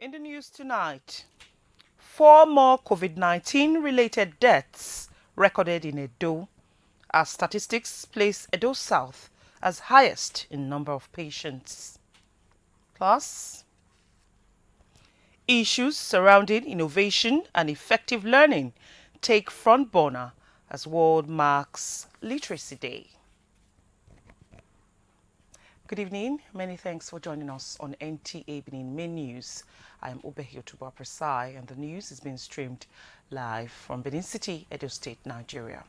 In the news tonight, 4 more COVID-19 related deaths recorded in Edo as statistics place Edo South as highest in number of patients. Plus, issues surrounding innovation and effective learning take front burner as world marks Literacy Day. Good evening. Many thanks for joining us on NTA Benin Main News. I am Obehi Otuba Presai, and the news is being streamed live from Benin City, Edo State, Nigeria.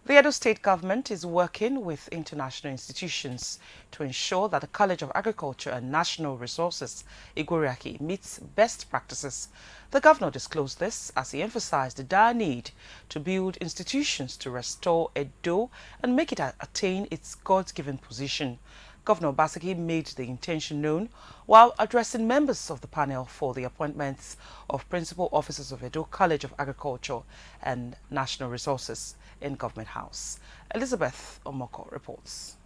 The Edo State government is working with international institutions to ensure that the College of Agriculture and National Resources, Igoriaki, meets best practices. The governor disclosed this as he emphasized the dire need to build institutions to restore Edo and make it attain its God-given position. Governor Obaseki made the intention known while addressing members of the panel for the appointments of principal officers of Edo College of Agriculture and National Resources in Government House. Elizabeth Omoko reports.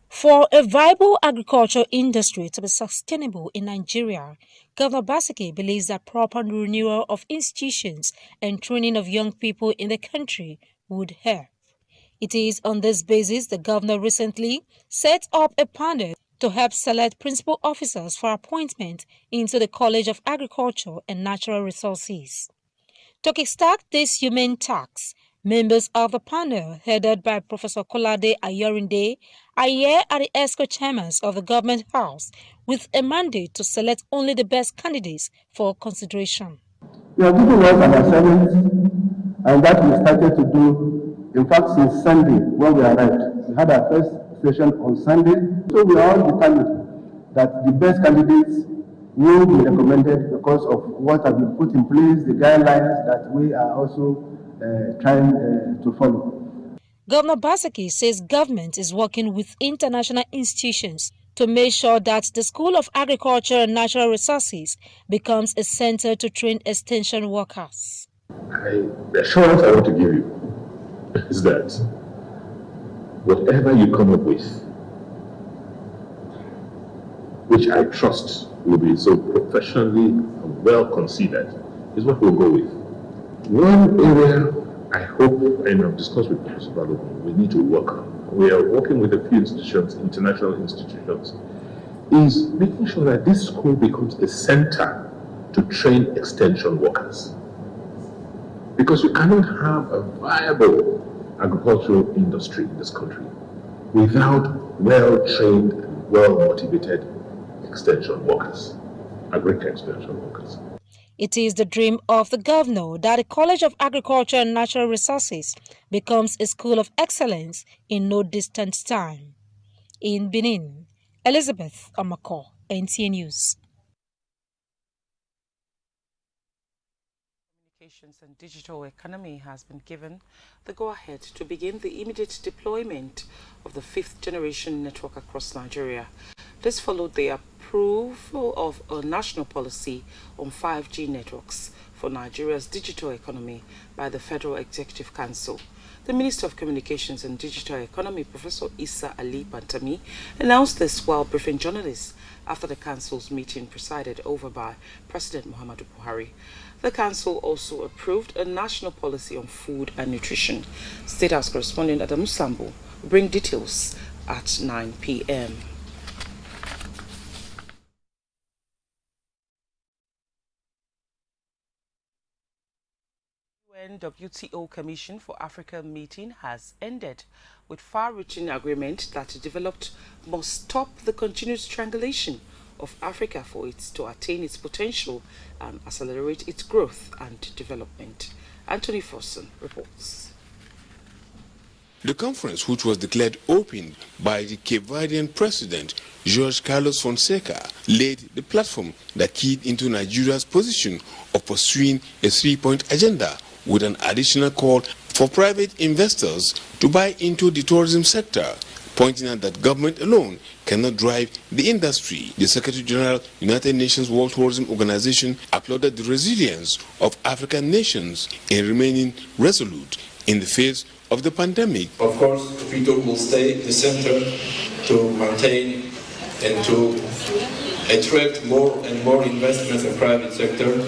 For a viable agriculture industry to be sustainable in Nigeria, Governor Obaseki believes that proper renewal of institutions and training of young people in the country would help. It is on this basis the governor recently set up a panel to help select principal officers for appointment into the College of Agriculture and Natural Resources. To kickstart this humane task, members of the panel, headed by Professor Kolade Ayorinde, are here at the ESCO chambers of the Government House with a mandate to select only the best candidates for consideration. We are giving us an assignment, and that we started to do. In fact, since Sunday, when we arrived, we had our first session on Sunday. So we are all determined that the best candidates will be recommended because of what have been put in place, the guidelines that we are also trying to follow. Governor Obaseki says government is working with international institutions to make sure that the School of Agriculture and Natural Resources becomes a center to train extension workers. The assurance I want to give you is that whatever you come up with, which I trust will be so professionally well considered, is what we'll go with. One area I hope, and I've discussed with Professor Balogun, we need to work on. We are working with a few institutions, international institutions, is making sure that this school becomes a center to train extension workers. Because you cannot have a viable agricultural industry in this country without well-trained and well-motivated extension workers, agriculture extension workers. It is the dream of the governor that the College of Agriculture and Natural Resources becomes a school of excellence in no distant time. In Benin, Elizabeth Omoko, NTA News. Communications and Digital Economy has been given the go-ahead to begin the immediate deployment of the 5th generation network across Nigeria. This followed the approval of a national policy on 5G networks for Nigeria's digital economy by the Federal Executive Council. The Minister of Communications and Digital Economy, Professor Issa Ali Bantami, announced this while briefing journalists after the Council's meeting presided over by President Muhammadu Buhari. The Council also approved a national policy on food and nutrition. State House correspondent Adamu Sambo will bring details at 9 p.m. WTO Commission for Africa meeting has ended with far-reaching agreement that developed must stop the continued strangulation of Africa for it to attain its potential and accelerate its growth and development. Anthony Forson reports. The conference, which was declared open by the Cape Verdean President Jorge Carlos Fonseca, laid the platform that keyed into Nigeria's position of pursuing a three-point agenda with an additional call for private investors to buy into the tourism sector, pointing out that government alone cannot drive the industry. The Secretary General, United Nations World Tourism Organization, applauded the resilience of African nations in remaining resolute in the face of the pandemic. Of course, Quito will stay the center to maintain and to attract more and more investments in private sector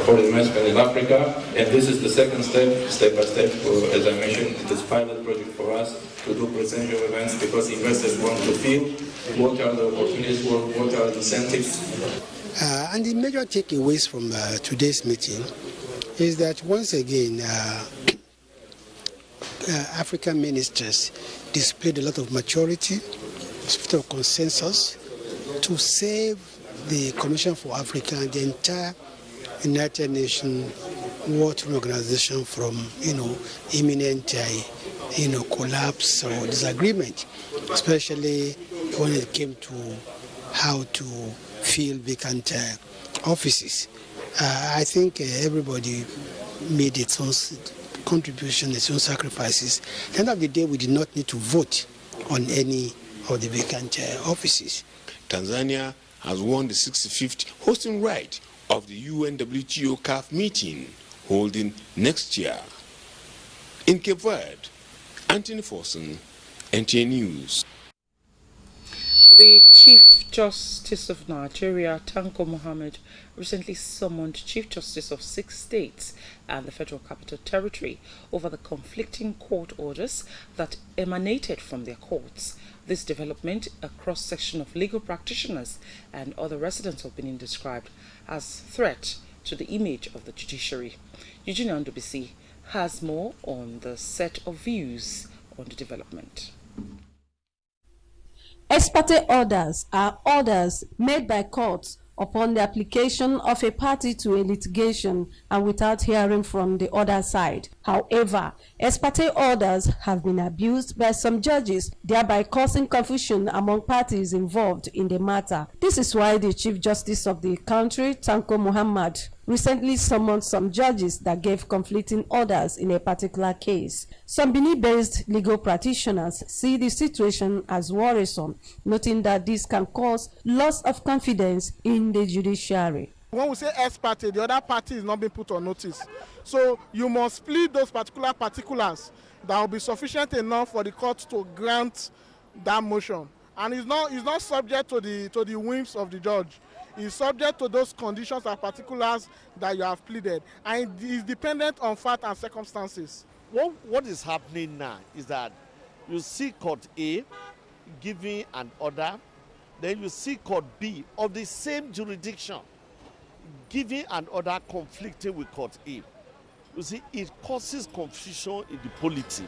for investment in Africa. And this is the second step by step, as I mentioned, this pilot project for us to do presidential events, because investors want to feel what are the opportunities, what are the incentives. And the major takeaways from today's meeting is that once again, African ministers displayed a lot of maturity, spirit of consensus to save the Commission for Africa and the entire United Nations World Trade Organization from, imminent, collapse or disagreement, especially when it came to how to fill vacant offices. I think everybody made its own contribution, its own sacrifices. At the end of the day, we did not need to vote on any of the vacant offices. Tanzania has won the 65th hosting right of the UNWTO CAF meeting holding next year. In Cape Verde, Anthony Forson, NTA News. The Chief Justice of Nigeria, Tanko Mohammed, recently summoned Chief Justice of 6 states and the Federal Capital Territory over the conflicting court orders that emanated from their courts. This development, a cross-section of legal practitioners and other residents of Benin described as threat to the image of the judiciary. Eugene Andobisi has more on the set of views on the development. Ex parte orders are orders made by courts upon the application of a party to a litigation and without hearing from the other side. However, ex parte orders have been abused by some judges, thereby causing confusion among parties involved in the matter. This is why the Chief Justice of the country, Tanko Muhammad, recently summoned some judges that gave conflicting orders in a particular case. Some Benin-based legal practitioners see the situation as worrisome, noting that this can cause loss of confidence in the judiciary. When we say ex parte, the other party is not being put on notice. So you must split those particular particulars that will be sufficient enough for the court to grant that motion. And it's not subject to the whims of the judge. Is subject to those conditions and particulars that you have pleaded, and it is dependent on fact and circumstances. What is happening now is that you see Court A giving an order, then you see Court B of the same jurisdiction giving an order conflicting with Court A. You see, it causes confusion in the polity.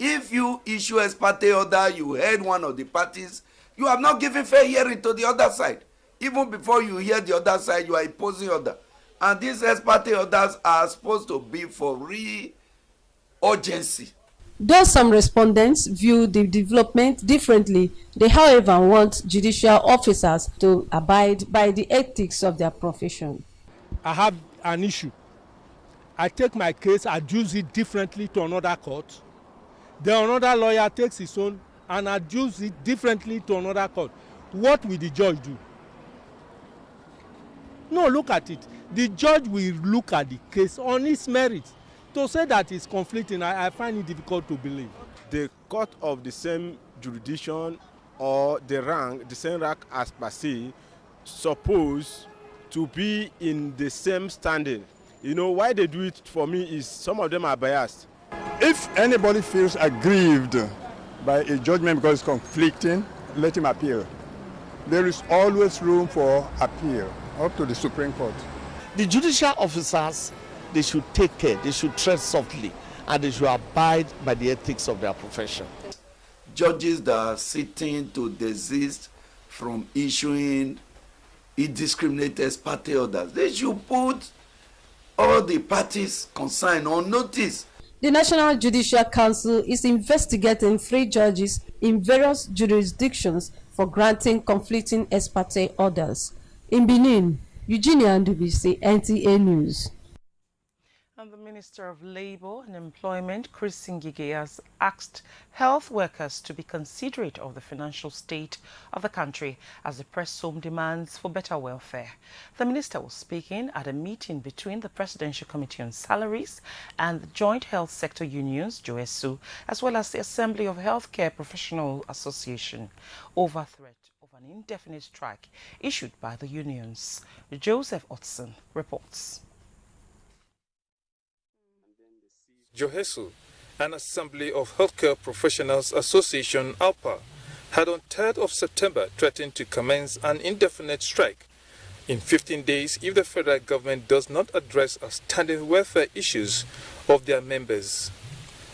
If you issue ex parte order, you heard one of the parties, you have not given fair hearing to the other side. Even before you hear the other side, you are imposing order. And these ex parte orders are supposed to be for real urgency. Though some respondents view the development differently, they however want judicial officers to abide by the ethics of their profession. I have an issue. I take my case, adduce it differently to another court. Then another lawyer takes his own and adduce it differently to another court. What will the judge do? No, look at it. The judge will look at the case on its merits. To say that it's conflicting, I find it difficult to believe. The court of the same jurisdiction or the same rank as per se, supposed to be in the same standing. Why they do it for me is some of them are biased. If anybody feels aggrieved by a judgment because it's conflicting, let him appeal. There is always room for appeal up to the Supreme Court. The judicial officers, they should take care, they should tread softly, and they should abide by the ethics of their profession. Judges that are sitting to desist from issuing indiscriminate ex parte orders, they should put all the parties concerned on notice. The National Judicial Council is investigating 3 judges in various jurisdictions for granting conflicting ex parte orders. In Benin, Eugenia Andubisi, NTA News. And the Minister of Labour and Employment, Chris Ngige, has asked health workers to be considerate of the financial state of the country as they press home demands for better welfare. The minister was speaking at a meeting between the Presidential Committee on Salaries and the Joint Health Sector Unions, JOESU, as well as the Assembly of Healthcare Professional Association, over threat of an indefinite strike issued by the unions. Joseph Otson reports. Johesu, an assembly of Healthcare Professionals Association ALPA, had on 3rd of September threatened to commence an indefinite strike in 15 days if the federal government does not address outstanding welfare issues of their members.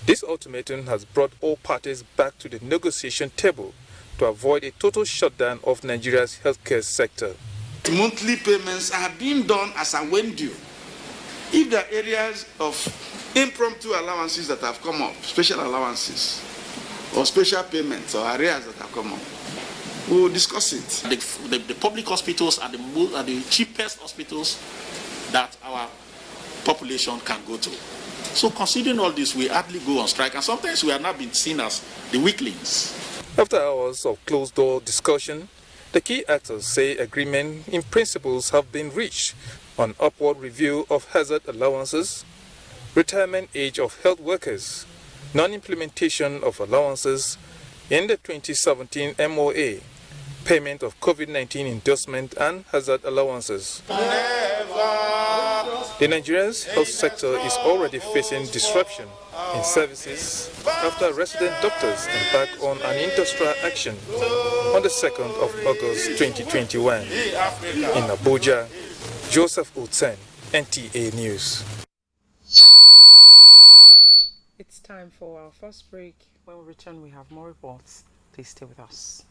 This ultimatum has brought all parties back to the negotiation table to avoid a total shutdown of Nigeria's healthcare sector. Monthly payments are being done as a when due. If there are areas of impromptu allowances that have come up, special allowances, or special payments or areas that have come up, we will discuss it. The public hospitals are the cheapest hospitals that our population can go to. So considering all this, we hardly go on strike, and sometimes we are not being seen as the weaklings. After hours of closed-door discussion, the key actors say agreement in principles have been reached on upward review of hazard allowances, retirement age of health workers, non-implementation of allowances in the 2017 MOA, payment of COVID-19 endorsement and hazard allowances. The Nigeria's health sector is already facing disruption in services after resident doctors embarked on an industrial action on the 2nd of August 2021. In Abuja, Joseph Otsen, NTA News. It's time for our first break. When we return, we have more reports. Please stay with us.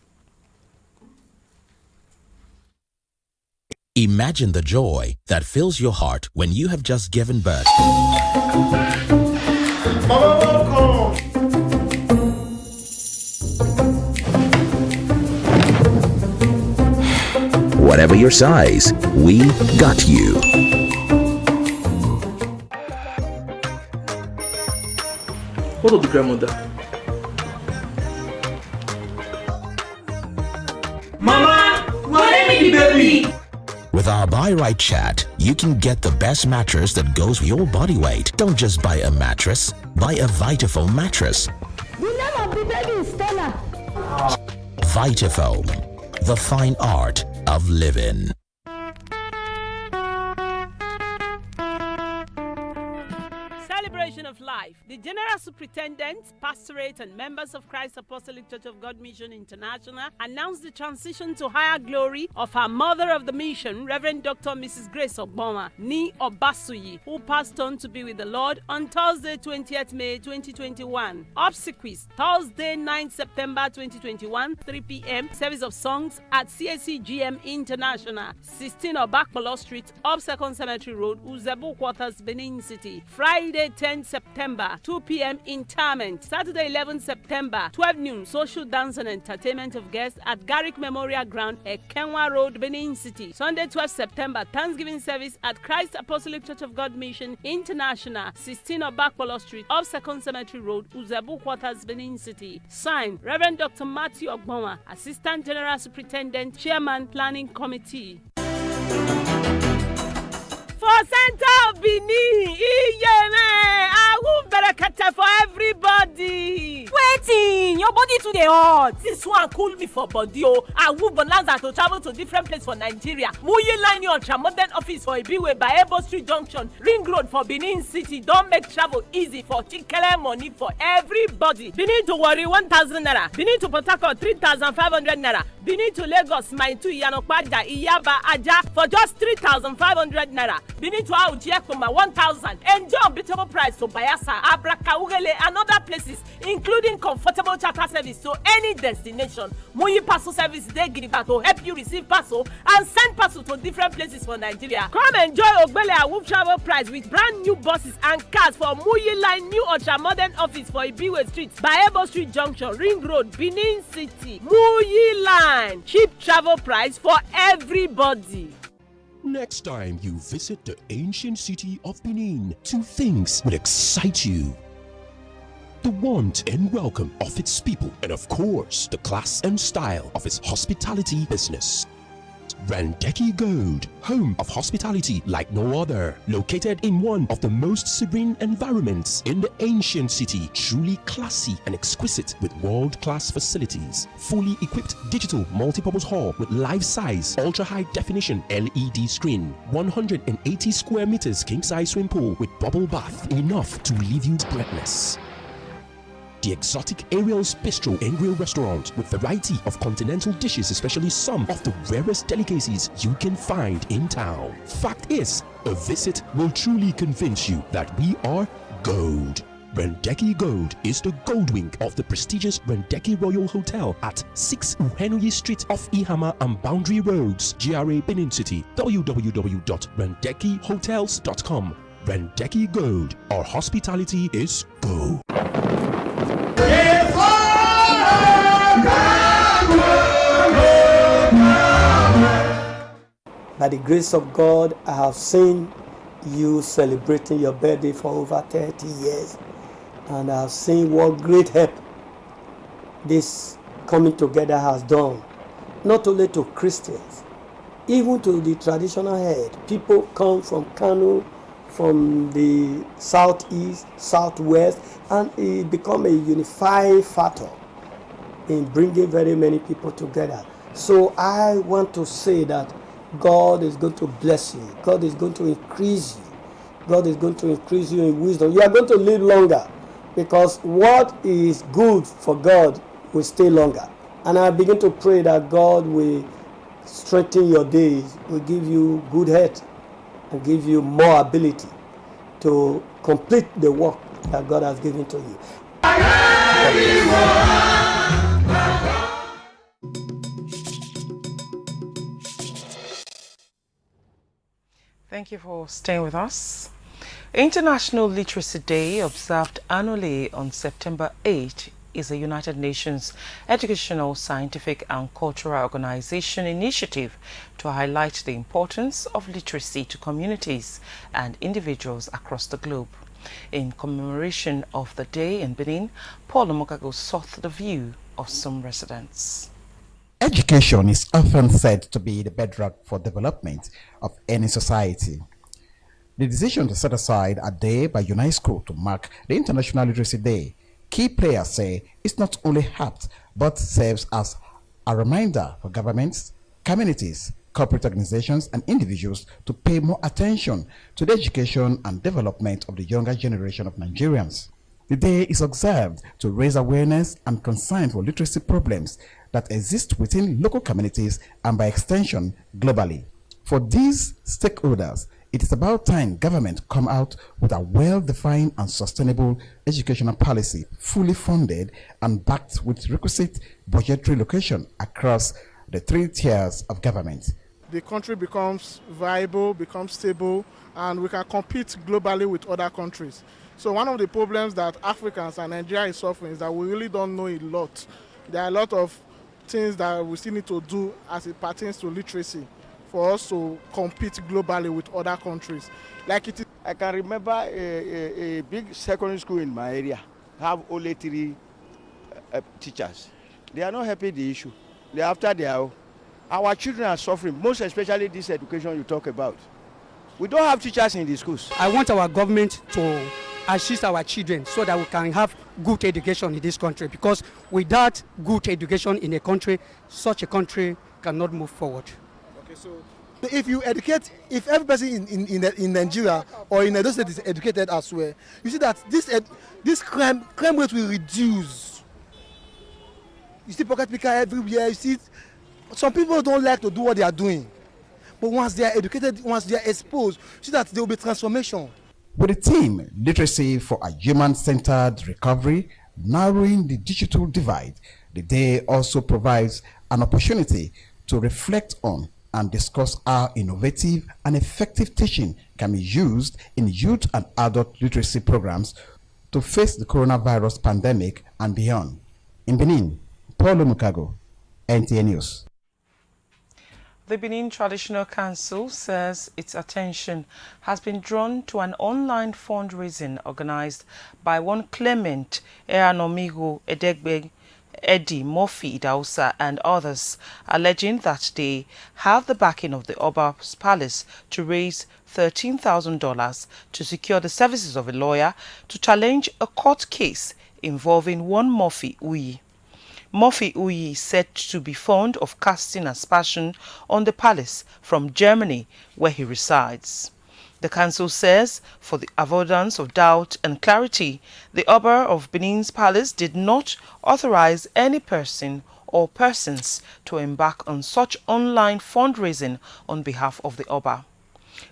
Imagine the joy that fills your heart when you have just given birth. Mama, welcome. Whatever your size, we got you. What of the grandmother? Mama, let me the baby. With our Buy Right chat, you can get the best mattress that goes with your body weight. Don't just buy a mattress, buy a Vitafoam mattress. The name of the baby is Stella. Vitafoam, the fine art of living. Celebration of Life. The General Superintendent, Pastorate, and members of Christ Apostolic Church of God Mission International announced the transition to higher glory of our Mother of the Mission, Reverend Dr. Mrs. Grace Ogbonwa, Ni Obasuyi, who passed on to be with the Lord on Thursday, 20th May 2021. Obsequies, Thursday, 9th September 2021, 3 p.m. Service of songs at CAC GM International, 16 Obakpolo Street, up 2nd Cemetery Road, Uzebu Quarters, Benin City. Friday, 10th September, 2 p.m. interment. Saturday, 11th September, 12 noon, social dance and entertainment of guests at Garrick Memorial Ground, Ekenwa Road, Benin City. Sunday, 12th September, Thanksgiving service at Christ Apostolic Church of God Mission International, 16 Obakpolo Street, off 2nd Cemetery Road, Uzebu Quarters, Benin City. Signed, Reverend Dr. Matthew Ogbonwa, Assistant General Superintendent, Chairman, Planning Committee. For Center of Benin, I will berekete for everybody. Waiting, your body to the hot. This one cool me for body. I will bonanza to travel to different places for Nigeria. Muyi line your modern office for Ibiwe by Ebo Street Junction, Ring Road for Benin City. Don't make travel easy for chicken money for everybody. Benin to worry 1,000 naira. Benin to Port Harcourt 3,500 naira. Benin to Lagos, Mine to Yanokwaja, Iyaba, Aja for just 3,500 naira. Benin to Aujiekuma 1,000. Enjoy unbeatable price to Bayelsa, Abraka, Ugele, and other places, including comfortable charter service to any destination. Muyi Parcel service they give to help you receive parcel and send parcel to different places for Nigeria. Come enjoy Ogbele Awuf travel price with brand new buses and cars for Muyi Line New Ultra Modern Office for Ibiwe Street, Bayebo Street Junction, Ring Road, Benin City. Muyi Line, cheap travel price for everybody. Next time you visit the ancient city of Benin, two things will excite you: the warmth and welcome of its people, and of course, the class and style of its hospitality business. Rendeki Gold, home of hospitality like no other. Located in one of the most serene environments in the ancient city. Truly classy and exquisite with world-class facilities. Fully equipped digital multipurpose hall with life-size, ultra-high definition LED screen. 180 square meters king-size swimming pool with bubble bath. Enough to leave you breathless. The exotic Ariel's Bistro and Grill restaurant with variety of continental dishes, especially some of the rarest delicacies you can find in town. Fact is, a visit will truly convince you that we are gold. Rendeki Gold is the gold wing of the prestigious Rendeki Royal Hotel at 6 Uhenuyi Street off Ihama and Boundary Roads, GRA Benin City. www.rendekihotels.com. Rendeki Gold, our hospitality is gold. By the grace of God, I have seen you celebrating your birthday for over 30 years. And I have seen what great help this coming together has done. Not only to Christians, even to the traditional head. People come from Kano, from the southeast, southwest, and it become a unifying factor in bringing very many people together. So I want to say that God is going to bless you. God is going to increase you. God is going to increase you in wisdom. You are going to live longer because what is good for God will stay longer. And I begin to pray that God will strengthen your days, will give you good health, and give you more ability to complete the work that God has given to you. Thank you for staying with us. International Literacy Day, observed annually on September 8, is a United Nations educational, scientific and cultural organization initiative to highlight the importance of literacy to communities and individuals across the globe. In commemoration of the day in Benin, Paul Omokago sought the view of some residents. Education is often said to be the bedrock for development of any society. The decision to set aside a day by UNESCO to mark the International Literacy Day, key players say, is not only apt but serves as a reminder for governments, communities, corporate organizations and individuals to pay more attention to the education and development of the younger generation of Nigerians. The day is observed to raise awareness and concern for literacy problems that exist within local communities and by extension globally. For these stakeholders, it is about time government come out with a well-defined and sustainable educational policy, fully funded and backed with requisite budgetary allocation across the 3 tiers of government. The country becomes viable, becomes stable, and we can compete globally with other countries. So one of the problems that Africans and Nigeria is suffering is that we really don't know a lot. There are a lot of things that we still need to do as it pertains to literacy for us to compete globally with other countries. Like it is. I can remember a big secondary school in my area have only 3 teachers. They are not helping the issue. They are after their own. Our children are suffering, most especially this education you talk about. We don't have teachers in the schools. I want our government to assist our children so that we can have good education in this country, because without good education in a country, such a country cannot move forward. Okay, so if you educate, if every person in Nigeria or in Edo State is educated as well, you see that this crime rate will reduce. You see pocket picker everywhere. You see, some people don't like to do what they are doing, but once they are educated, once they are exposed, you see that there will be transformation. With the theme, Literacy for a Human-Centered Recovery, Narrowing the Digital Divide, the day also provides an opportunity to reflect on and discuss how innovative and effective teaching can be used in youth and adult literacy programs to face the coronavirus pandemic and beyond. In Benin, Paul Omokago, NTA News. The Benin Traditional Council says its attention has been drawn to an online fundraising organized by one Clement Eanomigo Edegbe Eddie Murphy Idausa, and others, alleging that they have the backing of the Oba's palace to raise $13,000 to secure the services of a lawyer to challenge a court case involving one Murphy Uyi. Murphy Uyi is said to be fond of casting aspersion on the palace from Germany, where he resides. The council says, for the avoidance of doubt and clarity, the Oba of Benin's palace did not authorize any person or persons to embark on such online fundraising on behalf of the Oba.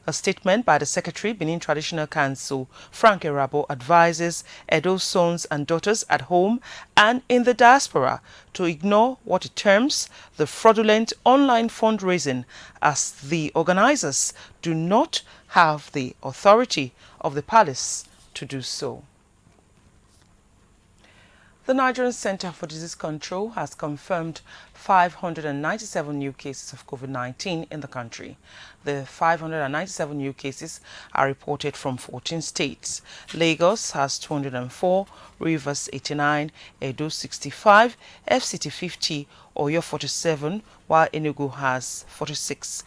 A statement by the Secretary, Benin Traditional Council, Frank Erabo, advises Edo's sons and daughters at home and in the diaspora to ignore what it terms the fraudulent online fundraising, as the organizers do not have the authority of the palace to do so. The Nigerian Center for Disease Control has confirmed 597 new cases of COVID-19 in the country. The 597 new cases are reported from 14 states. Lagos has 204, Rivers 89, Edo 65, FCT 50, Oyo 47, while Enugu has 46.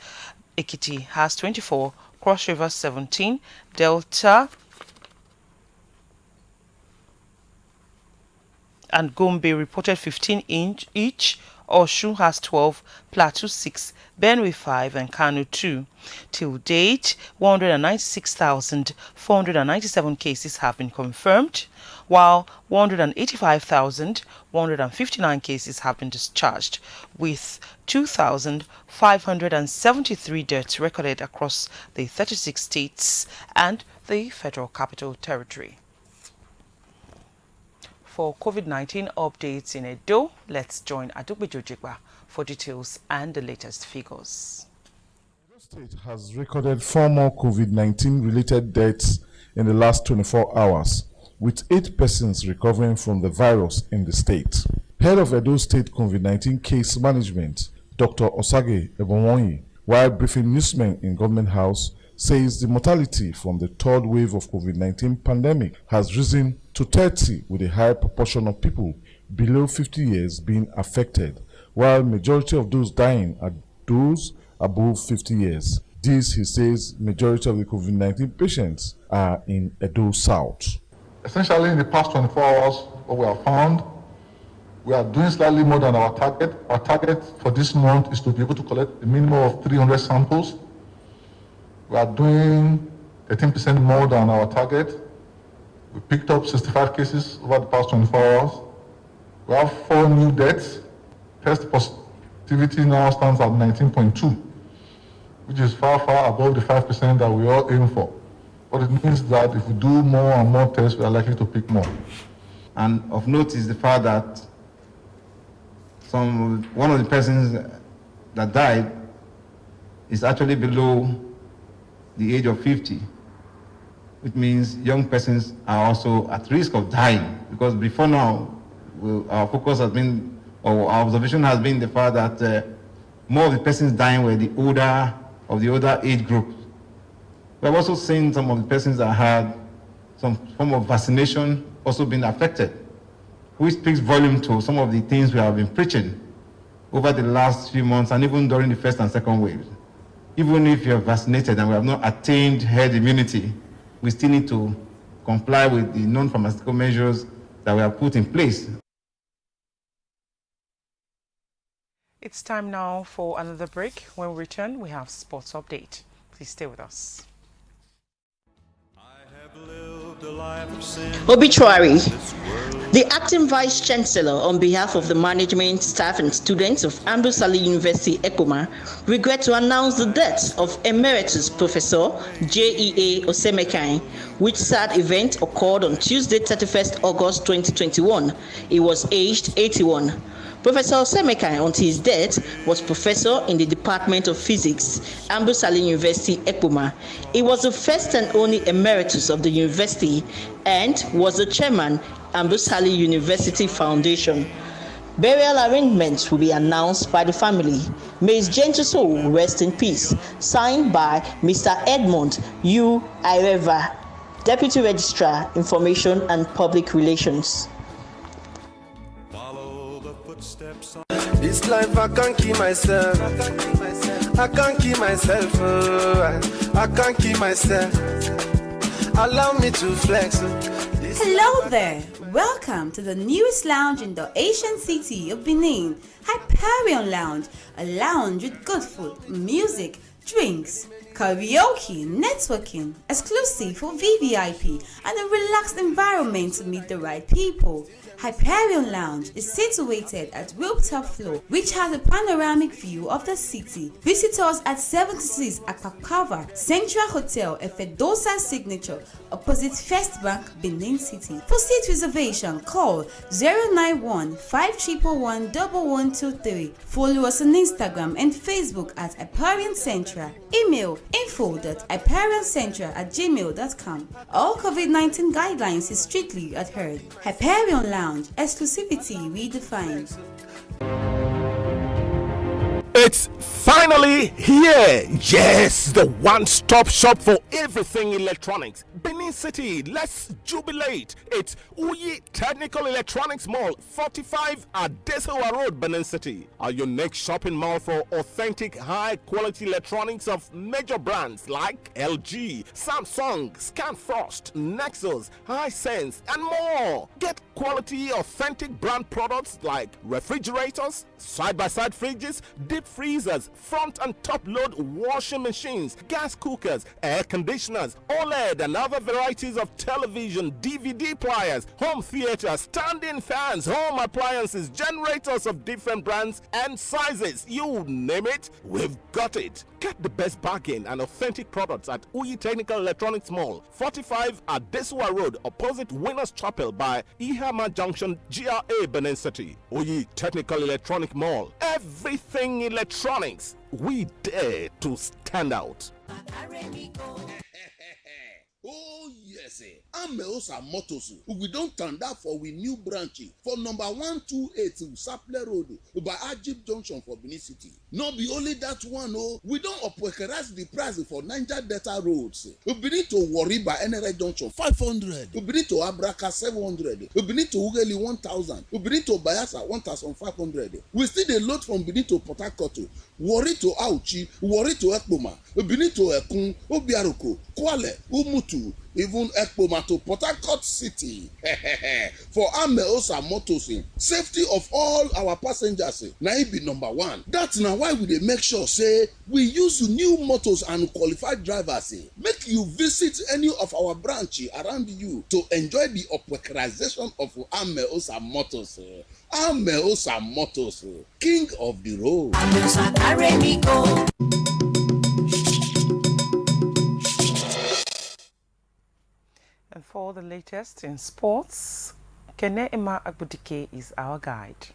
Ekiti has 24, Cross River 17, Delta and Gombe reported 15 each. Osun has 12, Plateau 6, Benue 5, and Kano 2. Till date, 196,497 cases have been confirmed, while 185,159 cases have been discharged, with 2,573 deaths recorded across the 36 states and the Federal Capital Territory. For COVID-19 updates in Edo, let's join Adugbe Jojigba for details and the latest figures. Edo State has recorded 4 more COVID-19 related deaths in the last 24 hours, with 8 persons recovering from the virus in the state. Head of Edo State COVID-19 Case Management, Dr. Osage Ebonwonyi, while briefing newsmen in Government House, says the mortality from the third wave of COVID-19 pandemic has risen to 30, with a high proportion of people below 50 years being affected, while majority of those dying are those above 50 years. This, he says, majority of the COVID-19 patients are in Edo South. Essentially, in the past 24 hours, what we have found, we are doing slightly more than our target. Our target for this month is to be able to collect a minimum of 300 samples. We are doing 13% more than our target. We picked up 65 cases over the past 24 hours. We have 4 new deaths. Test positivity now stands at 19.2, which is far, far above the 5% that we all aim for. What it means is that if we do more and more tests, we are likely to pick more. And of note is the fact that one of the persons that died is actually below the age of 50, which means young persons are also at risk of dying, because before now, our focus has been, or our observation has been the fact that more of the persons dying were the older age group. We have also seen some of the persons that had some form of vaccination also been affected, which speaks volume to some of the things we have been preaching over the last few months and even during the first and second waves. Even if you are vaccinated and we have not attained herd immunity, we still need to comply with the non-pharmaceutical measures that we have put in place. It's time now for another break. When we return, we have sports update. Please stay with us. Obituary. The acting vice chancellor, on behalf of the management, staff, and students of Ambrose Ali University, Ekoma, regret to announce the death of Emeritus Professor J.E.A. Osemekan, which sad event occurred on Tuesday, 31st August 2021. He was aged 81. Professor Osemekan, until his death, was professor in the Department of Physics, Ambrose Ali University, Ekpoma. He was the first and only emeritus of the university and was the chairman, Ambrose Ali University Foundation. Burial arrangements will be announced by the family. May his gentle soul rest in peace. Signed by Mr. Edmund U. Ireva, Deputy Registrar, Information and Public Relations. Follow the This life I can't keep myself. I can't keep myself. I can't keep myself. Allow me to flex. Hello there. Welcome to the newest lounge in the ancient city of Benin, Hyperion Lounge, a lounge with good food, music, drinks, karaoke, networking, exclusive for VVIP, and a relaxed environment to meet the right people. Hyperion Lounge is situated at rooftop floor, which has a panoramic view of the city. Visit us at 76 Akpakava Central Hotel, Efedosa Signature, opposite First Bank, Benin City. For seat reservation, call 091-5111-1123. Follow us on Instagram and Facebook at Hyperion Central. Email info.hyperioncentral@gmail.com. All COVID-19 guidelines is strictly adhered. Hyperion Lounge, exclusivity redefined. It's finally here! Yes, the one-stop shop for everything electronics. Benin City, let's jubilate! It's Uyi Technical Electronics Mall, 45 Adesewa Road, Benin City. A unique shopping mall for authentic, high-quality electronics of major brands like LG, Samsung, Scanfrost, Nexus, Hisense, and more. Get quality, authentic brand products like refrigerators, side-by-side fridges, deep freezers, front and top load washing machines, gas cookers, air conditioners, OLED and other varieties of television, DVD players, home theater, standing fans, home appliances, generators of different brands and sizes. You name it, we've got it. Get the best bargain and authentic products at Uyi Technical Electronics Mall, 45 Adesewa Road, opposite Winners Chapel by Ihama Junction, GRA, Benin City. Uyi Technical Electronic Mall. Everything electronics. We dare to stand out. Oh yes, Ameosa Motors. We don't turn that for we new branch for number 128 Saple Road by Ajib Junction for Benin City. Not be only that one, oh, we don't upwekerize the price for Niger Delta roads. We need to worry by NRA Junction 500. We need to Abraka 700. We need to Ugeli 1000. We need to Bayasa 1500. We still the load from Benin to Port Harcourt. Worry to Auchi, worry to Ekpoma. We need to Ekun, Obiaruko, Kwale, Umutu, even Ekpoma to Port Harcourt City. For Ameosa Motors, safety of all our passengers, now it be number one. That's now why we dey make sure say we use new motors and qualified drivers. Make you visit any of our branch around you to enjoy the upwekrization of Ameosa Motors. Ameosa Motors, king of the road. Ameosa Aremico. And for the latest in sports, Kene Emma Agbudike is our guide.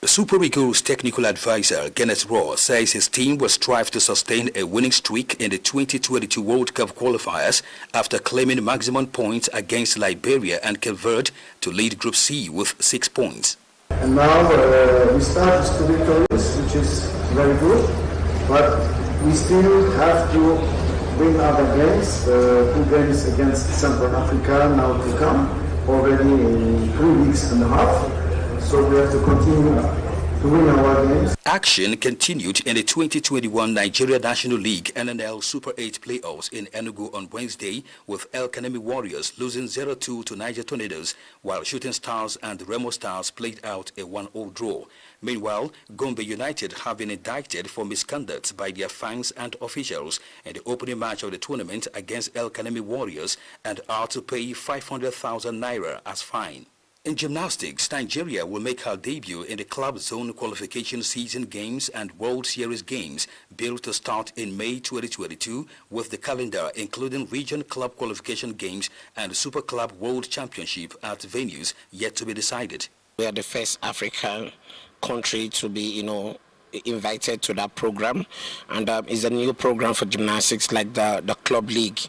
Super Eagles technical advisor Kenneth Raw says his team will strive to sustain a winning streak in the 2022 World Cup qualifiers after claiming maximum points against Liberia and Cape Verde to lead Group C with 6 points. And now we start to victorious, which is very good, but we still have to win other games, 2 games against Central Africa now to come, already in 3 weeks and a half. So we have to continue to win our games. Action continued in the 2021 Nigeria National League NNL Super 8 playoffs in Enugu on Wednesday, with El Kanemi Warriors losing 0-2 to Niger Tornadoes, while Shooting Stars and Remo Stars played out a 1-0 draw. Meanwhile, Gombe United have been indicted for misconduct by their fans and officials in the opening match of the tournament against El Kanemi Warriors and are to pay 500,000 naira as fine. In gymnastics, Nigeria will make her debut in the Club Zone Qualification Season Games and World Series Games, billed to start in May 2022, with the calendar including Region Club Qualification Games and Super Club World Championship at venues yet to be decided. We are the first African country to be, invited to that program, and it's a new program for gymnastics like the club league.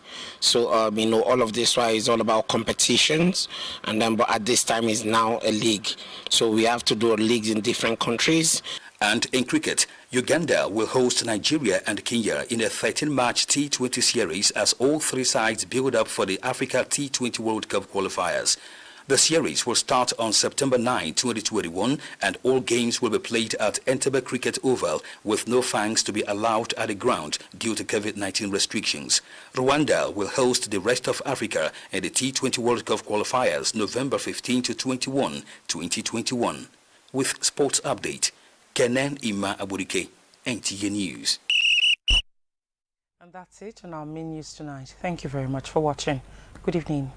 So all of this is all about competitions, and then but at this time is now a league. So we have to do leagues in different countries. And in cricket, Uganda will host Nigeria and Kenya in a 13-match T20 series as all 3 sides build up for the Africa T20 World Cup qualifiers. The series will start on September 9, 2021, and all games will be played at Entebbe Cricket Oval with no fans to be allowed at the ground due to COVID-19 restrictions. Rwanda will host the rest of Africa in the T20 World Cup qualifiers November 15 to 21, 2021. With sports update, Kenan Ima Aburike, NTA News. And that's it on our main news tonight. Thank you very much for watching. Good evening.